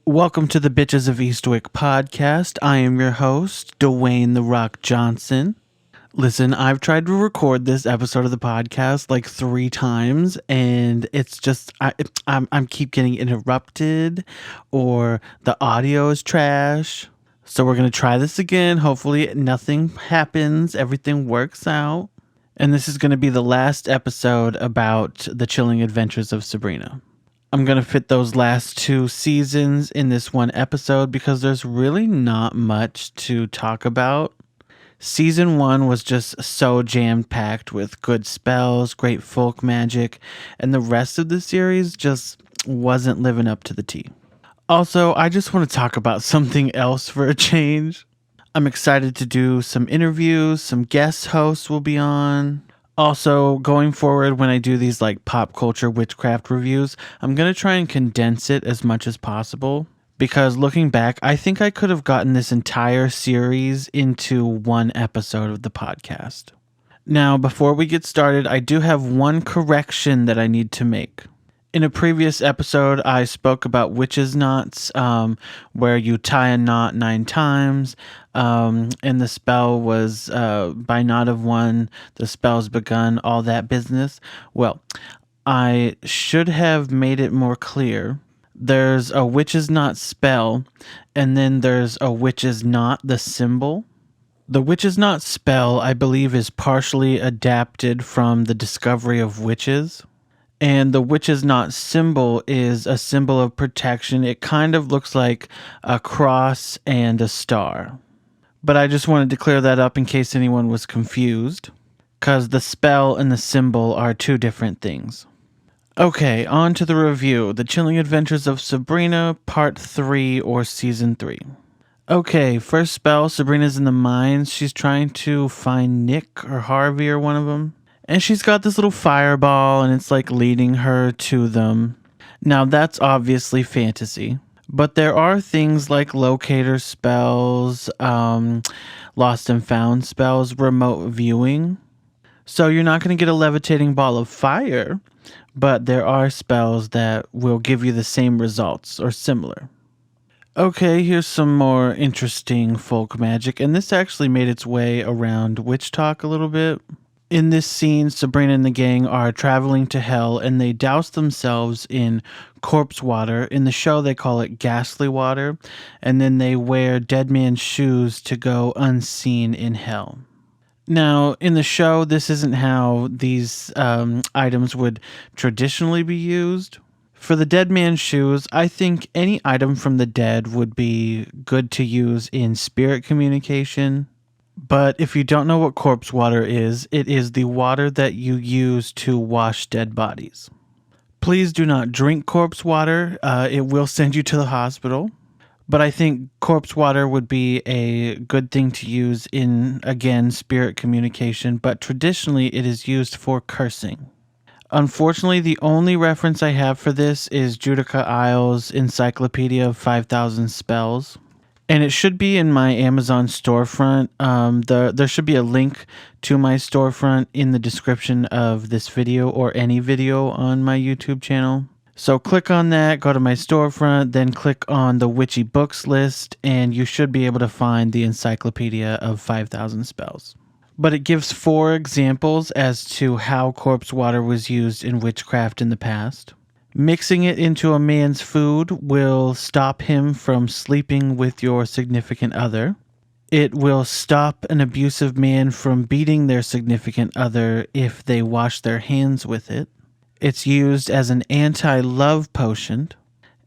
Welcome to the Bitches of Eastwick podcast. I am your host, Dwayne The Rock Johnson. Listen, I've tried to record this episode of the podcast like 3 times, and it's just I'm keep getting interrupted, or the audio is trash. So we're gonna try this again. Hopefully, nothing happens. Everything works out, and this is gonna be the last episode about the chilling adventures of Sabrina. I'm going to fit those last 2 seasons in this one episode because there's really not much to talk about. Season 1 was just so jam-packed with good spells, great folk magic, and the rest of the series just wasn't living up to the T. Also, I just want to talk about something else for a change. I'm excited to do some interviews, some guest hosts will be on. Also, going forward, when I do these like pop culture witchcraft reviews, I'm going to try and condense it as much as possible. Because looking back, I think I could have gotten this entire series into one episode of the podcast. Now, before we get started, I do have one correction that I need to make. In a previous episode, I spoke about witches' knots, where you tie a knot 9 times, and the spell was by knot of 1, the spell's begun, all that business. Well, I should have made it more clear. There's a witch's knot spell, and then there's a witch's knot, the symbol. The witch's knot spell, I believe, is partially adapted from the discovery of witches. And the witch's knot symbol is a symbol of protection. It kind of looks like a cross and a star. But I just wanted to clear that up in case anyone was confused, because the spell and the symbol are 2 different things. Okay, on to the review. The Chilling Adventures of Sabrina, Part 3 or Season 3. Okay, first spell, Sabrina's in the mines. She's trying to find Nick or Harvey or one of them. And she's got this little fireball, and it's like leading her to them. Now, that's obviously fantasy. But there are things like locator spells, lost and found spells, remote viewing. So you're not going to get a levitating ball of fire, but there are spells that will give you the same results or similar. Okay, here's some more interesting folk magic. And this actually made its way around Witch Talk a little bit. In this scene, Sabrina and the gang are traveling to hell, and they douse themselves in corpse water. In the show, they call it ghastly water, and then they wear dead man's shoes to go unseen in hell. Now, in the show, this isn't how these items would traditionally be used. For the dead man's shoes, I think any item from the dead would be good to use in spirit communication. But if you don't know what corpse water is, it is the water that you use to wash dead bodies. Please do not drink corpse water. It will send you to the hospital. But I think corpse water would be a good thing to use in, again, spirit communication. But traditionally, it is used for cursing. Unfortunately, the only reference I have for this is Judica Isles' Encyclopedia of 5,000 Spells. And it should be in my Amazon storefront. There should be a link to my storefront in the description of this video or any video on my YouTube channel. So click on that, go to my storefront, then click on the witchy books list, and you should be able to find the Encyclopedia of 5,000 Spells. But it gives 4 examples as to how corpse water was used in witchcraft in the past. Mixing it into a man's food will stop him from sleeping with your significant other. It will stop an abusive man from beating their significant other if they wash their hands with it. It's used as an anti-love potion.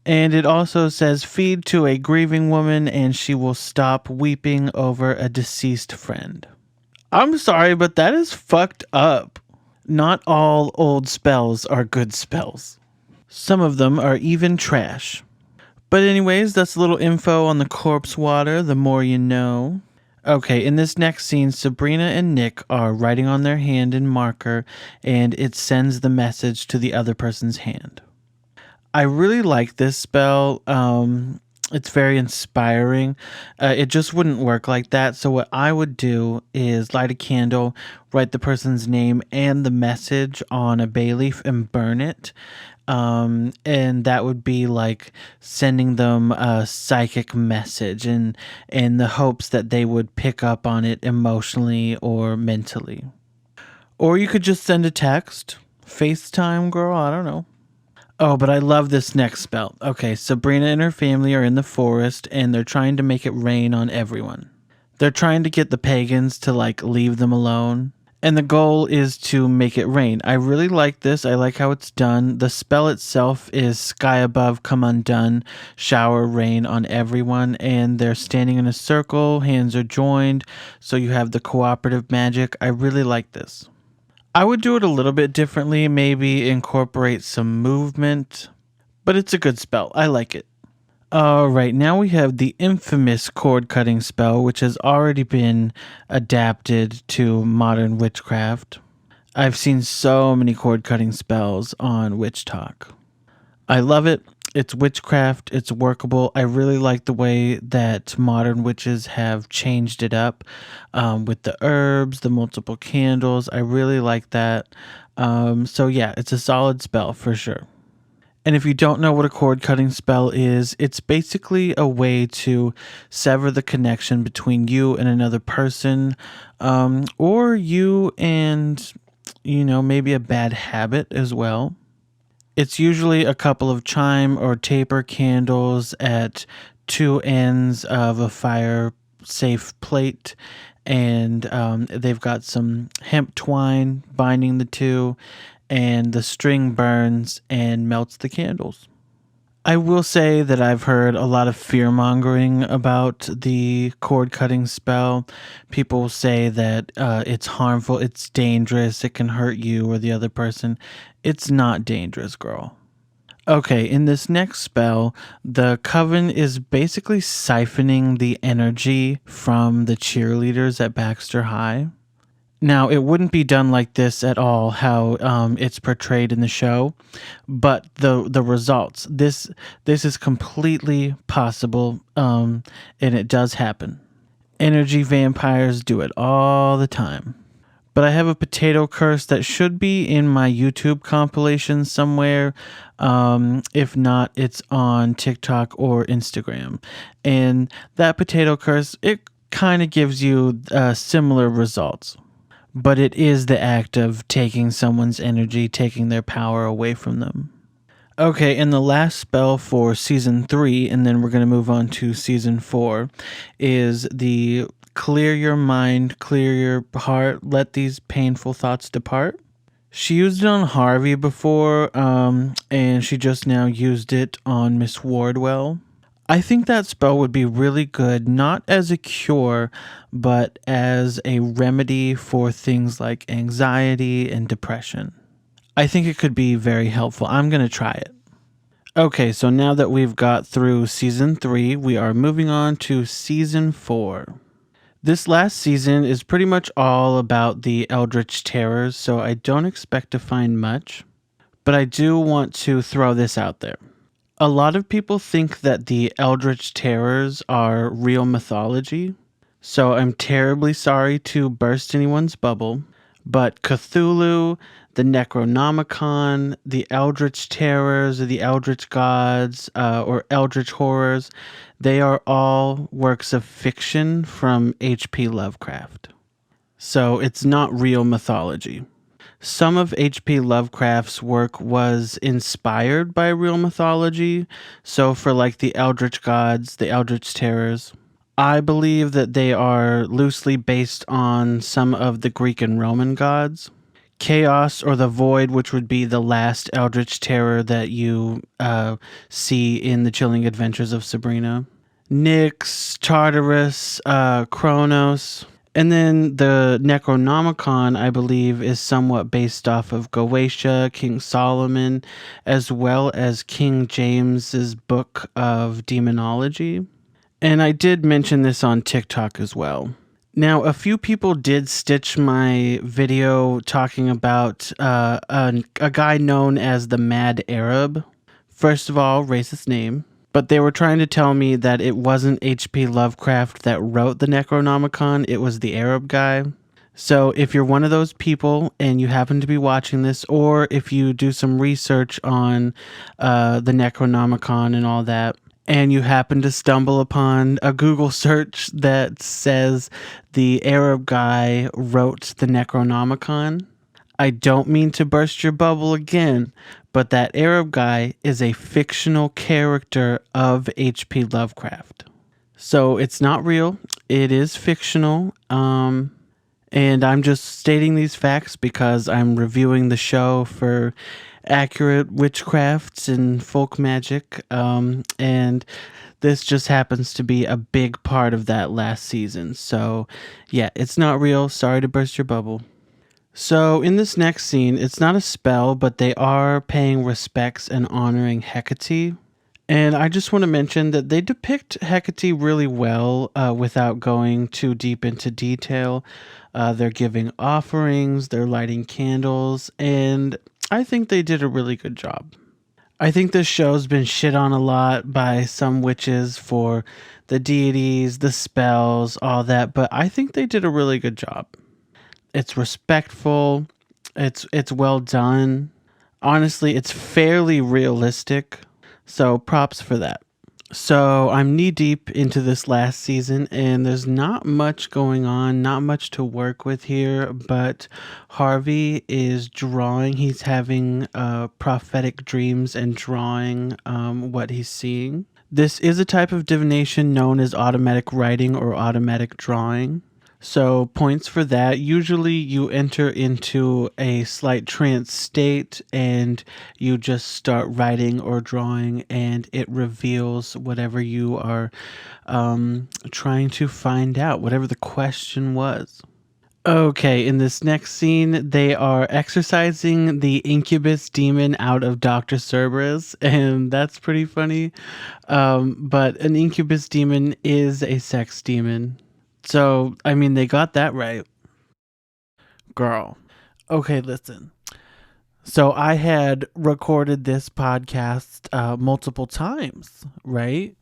And it also says feed to a grieving woman and she will stop weeping over a deceased friend. I'm sorry, but that is fucked up. Not all old spells are good spells. Some of them are even trash. But anyways, that's a little info on the corpse water, the more you know. Okay, in this next scene, Sabrina and Nick are writing on their hand in marker, and it sends the message to the other person's hand. I really like this spell. It's very inspiring. It just wouldn't work like that. So what I would do is light a candle, write the person's name and the message on a bay leaf and burn it. And that would be like sending them a psychic message and in the hopes that they would pick up on it emotionally or mentally. Or you could just send a text. FaceTime, girl, I don't know. Oh, but I love this next spell. Okay, Sabrina and her family are in the forest and they're trying to make it rain on everyone. They're trying to get the pagans to like leave them alone. And the goal is to make it rain. I really like this. I like how it's done. The spell itself is sky above, come undone, shower rain on everyone. And they're standing in a circle, hands are joined. So you have the cooperative magic. I really like this. I would do it a little bit differently, maybe incorporate some movement, but it's a good spell. I like it. All right, now we have the infamous cord cutting spell, which has already been adapted to modern witchcraft. I've seen so many cord cutting spells on Witch Talk. I love it. It's witchcraft. It's workable. I really like the way that modern witches have changed it up with the herbs, the multiple candles. I really like that. So yeah, it's a solid spell for sure. And if you don't know what a cord cutting spell is, it's basically a way to sever the connection between you and another person, or you and, maybe a bad habit as well. It's usually a couple of chime or taper candles at two ends of a fire safe plate, and they've got some hemp twine binding the two, and the string burns and melts the candles. I will say that I've heard a lot of fear mongering about the cord cutting spell. People say that it's harmful, it's dangerous, it can hurt you or the other person. It's not dangerous, girl. Okay, in this next spell, the coven is basically siphoning the energy from the cheerleaders at Baxter High. Now, it wouldn't be done like this at all, how it's portrayed in the show, but the results, this is completely possible, and it does happen. Energy vampires do it all the time. But I have a potato curse that should be in my YouTube compilation somewhere. If not, it's on TikTok or Instagram. And that potato curse, it kind of gives you similar results. But it is the act of taking someone's energy, taking their power away from them. Okay, and the last spell for season 3, and then we're going to move on to season 4, is the clear your mind, clear your heart, let these painful thoughts depart. She used it on Harvey before, and she just now used it on Miss Wardwell. I think that spell would be really good, not as a cure, but as a remedy for things like anxiety and depression. I think it could be very helpful. I'm going to try it. Okay, so now that we've got through season 3, we are moving on to season 4. This last season is pretty much all about the Eldritch Terrors, so I don't expect to find much, but I do want to throw this out there. A lot of people think that the Eldritch Terrors are real mythology, so I'm terribly sorry to burst anyone's bubble, but Cthulhu, the Necronomicon, the Eldritch Terrors, or the Eldritch Gods, or Eldritch Horrors, they are all works of fiction from H.P. Lovecraft. So it's not real mythology. Some of H.P. Lovecraft's work was inspired by real mythology. So for like the Eldritch Gods, the Eldritch Terrors, I believe that they are loosely based on some of the Greek and Roman gods. Chaos or the Void, which would be the last Eldritch Terror that you see in The Chilling Adventures of Sabrina. Nyx, Tartarus, Kronos. And then the Necronomicon, I believe, is somewhat based off of Goetia, King Solomon, as well as King James's book of demonology. And I did mention this on TikTok as well. Now, a few people did stitch my video talking about a guy known as the Mad Arab. First of all, racist name. But they were trying to tell me that it wasn't H.P. Lovecraft that wrote the Necronomicon, it was the Arab guy. So if you're one of those people and you happen to be watching this, or if you do some research on the Necronomicon and all that, and you happen to stumble upon a Google search that says the Arab guy wrote the Necronomicon, I don't mean to burst your bubble again, but that Arab guy is a fictional character of H.P. Lovecraft. So it's not real. It is fictional. And I'm just stating these facts because I'm reviewing the show for accurate witchcraft and folk magic. And this just happens to be a big part of that last season. So yeah, it's not real. Sorry to burst your bubble. So in this next scene, it's not a spell, but they are paying respects and honoring Hecate. And I just want to mention that they depict Hecate really well without going too deep into detail. They're giving offerings, they're lighting candles, and I think they did a really good job. I think this show's been shit on a lot by some witches for the deities, the spells, all that, but I think they did a really good job. It's respectful, it's well done. Honestly, it's fairly realistic. So props for that. So I'm knee deep into this last season and there's not much going on, not much to work with here, but Harvey is drawing. He's having prophetic dreams and drawing what he's seeing. This is a type of divination known as automatic writing or automatic drawing. So points for that. Usually you enter into a slight trance state and you just start writing or drawing and it reveals whatever you are trying to find out, whatever the question was. Okay, in this next scene, they are exorcising the incubus demon out of Dr. Cerberus, and that's pretty funny. But an incubus demon is a sex demon. So, I mean, they got that right. Girl. Okay, listen. So I had recorded this podcast multiple times, right?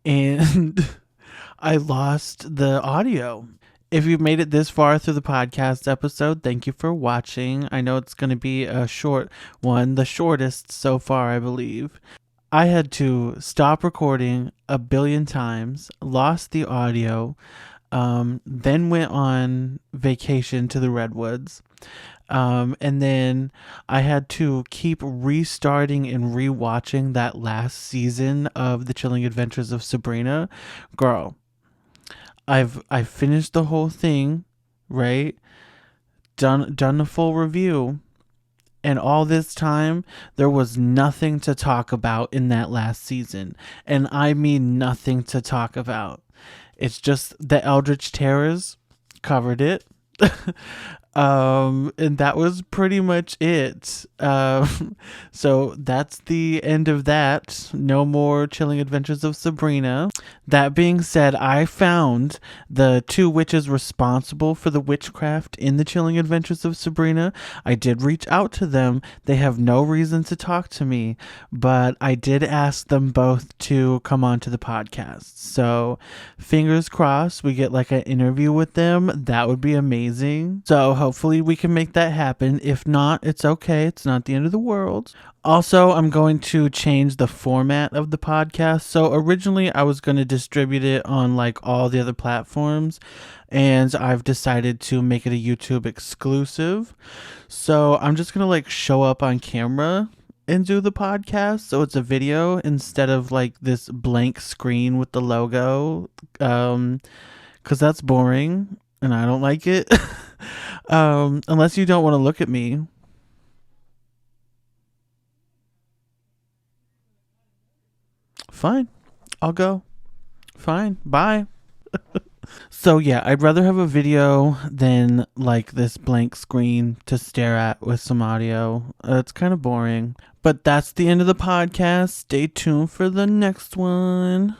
And I lost the audio. If you've made it this far through the podcast episode, thank you for watching. I know it's going to be a short one, the shortest so far, I believe. I had to stop recording a billion times, lost the audio, then went on vacation to the Redwoods. And then I had to keep restarting and rewatching that last season of The Chilling Adventures of Sabrina. Girl, I've finished the whole thing, right? Done the full review. And all this time, there was nothing to talk about in that last season. And I mean nothing to talk about. It's just the Eldritch Terrors covered it. And that was pretty much it. So that's the end of that. No more Chilling Adventures of Sabrina. That being said, I found the two witches responsible for the witchcraft in the Chilling Adventures of Sabrina. I did reach out to them. They have no reason to talk to me, but I did ask them both to come on to the podcast. So fingers crossed we get like an interview with them. That would be amazing. So hopefully we can make that happen. If not, it's okay. It's not the end of the world. Also, I'm going to change the format of the podcast. So originally I was going to distribute it on like all the other platforms, and I've decided to make it a YouTube exclusive. So I'm just going to like show up on camera and do the podcast. So it's a video instead of like this blank screen with the logo. 'Cause that's boring and I don't like it. Unless you don't want to look at me. Fine. I'll go. Fine. Bye. So yeah, I'd rather have a video than like this blank screen to stare at with some audio. It's kind of boring. But that's the end of the podcast. Stay tuned for the next one.